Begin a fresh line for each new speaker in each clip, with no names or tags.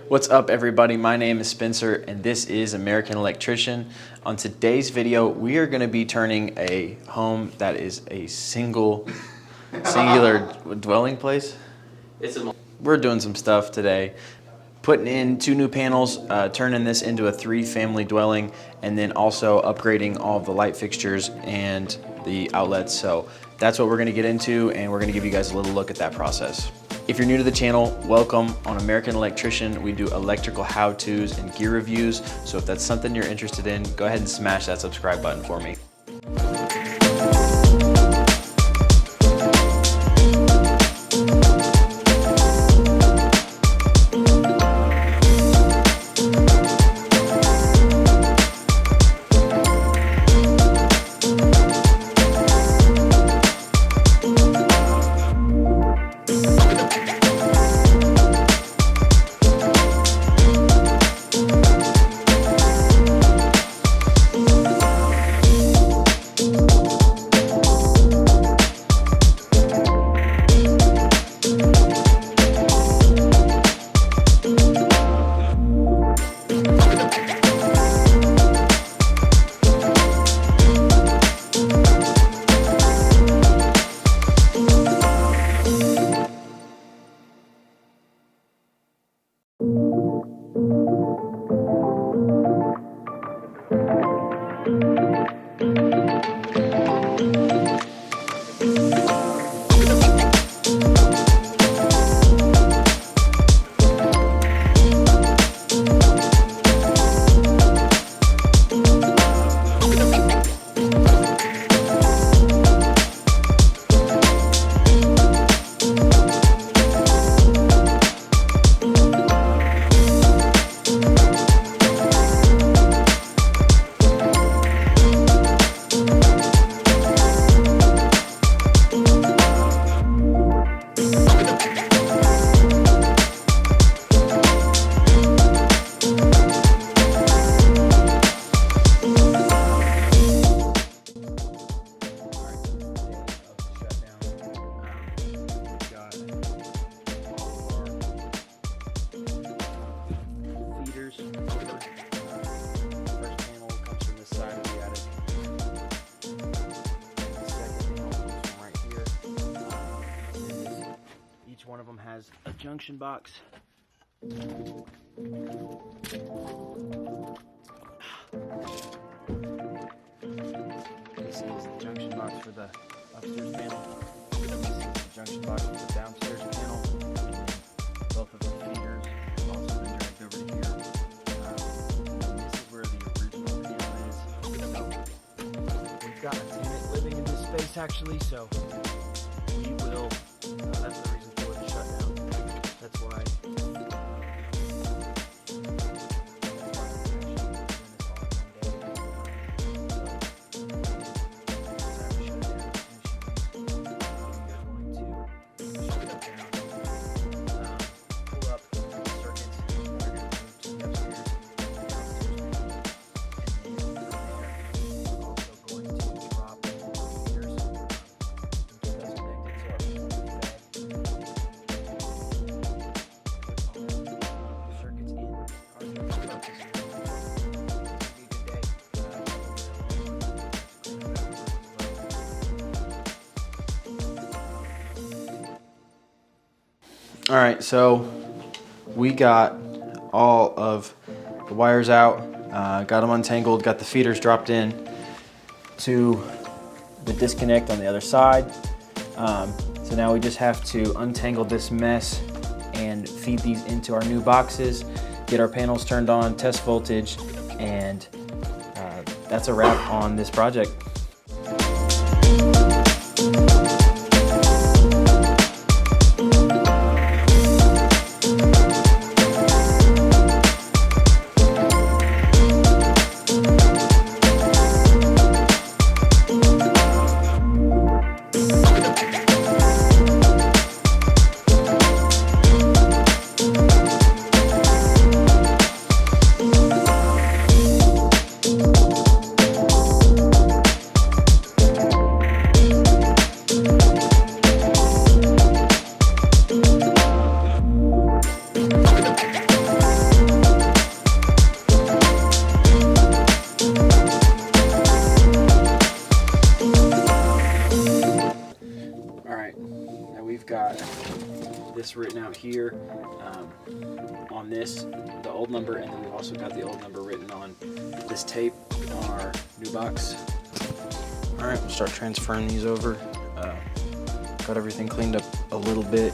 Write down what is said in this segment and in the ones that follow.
What's up, everybody? My name is Spencer and this is American Electrician. On today's video, we are going to be turning a home that is a singular dwelling place. We're doing some stuff today, putting in 2 new panels, turning this into a 3-family dwelling, and then also upgrading all of the light fixtures and the outlets. So that's what we're going to get into, and we're going to give you guys a little look at that process. If you're new to the channel, welcome. On American Electrician, we do electrical how-tos and gear reviews. So if that's something you're interested in, go ahead and smash that subscribe button for me. One of them has a junction box. This is the junction box for the upstairs panel. This is the junction box for the downstairs panel. Both of the feeders have also been dragged over to here. This is where the original panel is. So we've got a tenant living in this space actually, so we will, that's the reason for the shutdown. That's why. All right, so we got all of the wires out, got them untangled, got the feeders dropped in to the disconnect on the other side. So now we just have to untangle this mess and feed these into our new boxes, get our panels turned on, test voltage, and that's a wrap on this project. it's written out here on this, the old number, and then we've also got the old number written on this tape on our new box. All right, we'll start transferring these over. Got everything cleaned up a little bit,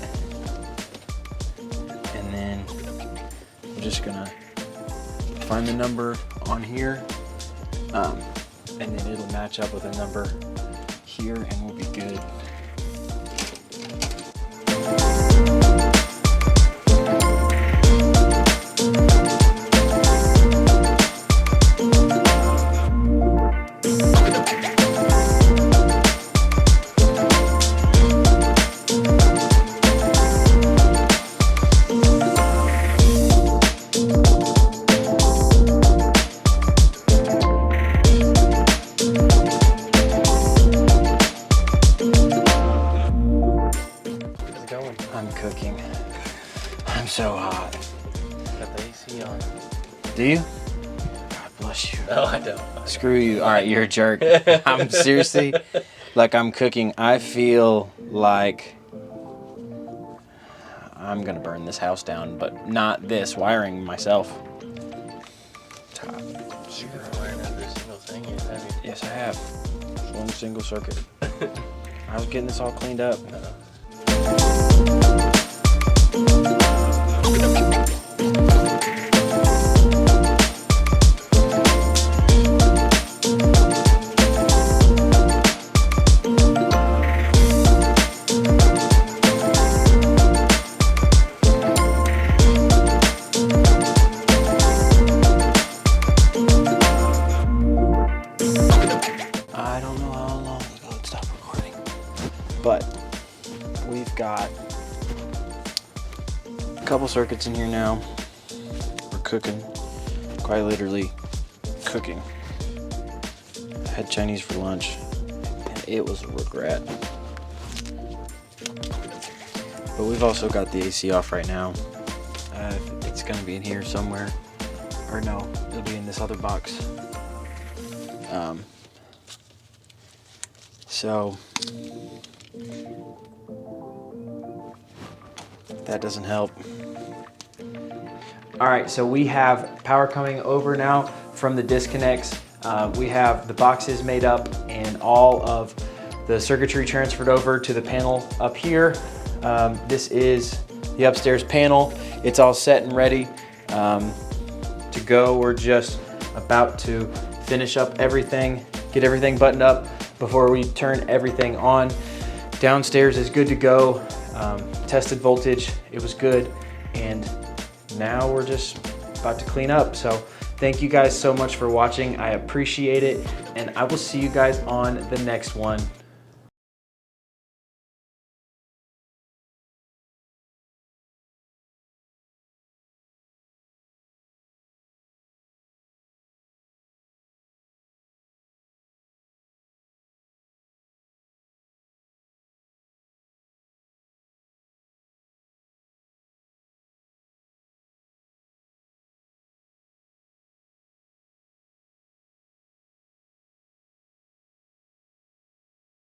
and then I'm just gonna find the number on here, and then it'll match up with a number here, and we'll be good. I'm cooking. I'm so hot.
Got the AC on.
Do you? God bless you.
No, I don't.
Screw you. All right, you're a jerk. I'm seriously, like, I'm cooking. I feel like I'm gonna burn this house down, but not this wiring myself. Top.
You haven't wired every single thing yet, have you?
Yes, I have. Just one single circuit. I was getting this all cleaned up. I don't know how long ago it stopped recording, but we've got a couple circuits in here now. We're cooking, quite literally cooking. I had Chinese for lunch, and it was a regret. But we've also got the AC off right now. It's gonna be in here somewhere, or no, it'll be in this other box. So that doesn't help. All right, so we have power coming over now from the disconnects. We have the boxes made up and all of the circuitry transferred over to the panel up here. This is the upstairs panel. It's all set and ready to go. We're just about to finish up everything, get everything buttoned up before we turn everything on. Downstairs is good to go. Tested voltage, it was good. And now we're just about to clean up. So thank you guys so much for watching. I appreciate it. And I will see you guys on the next one.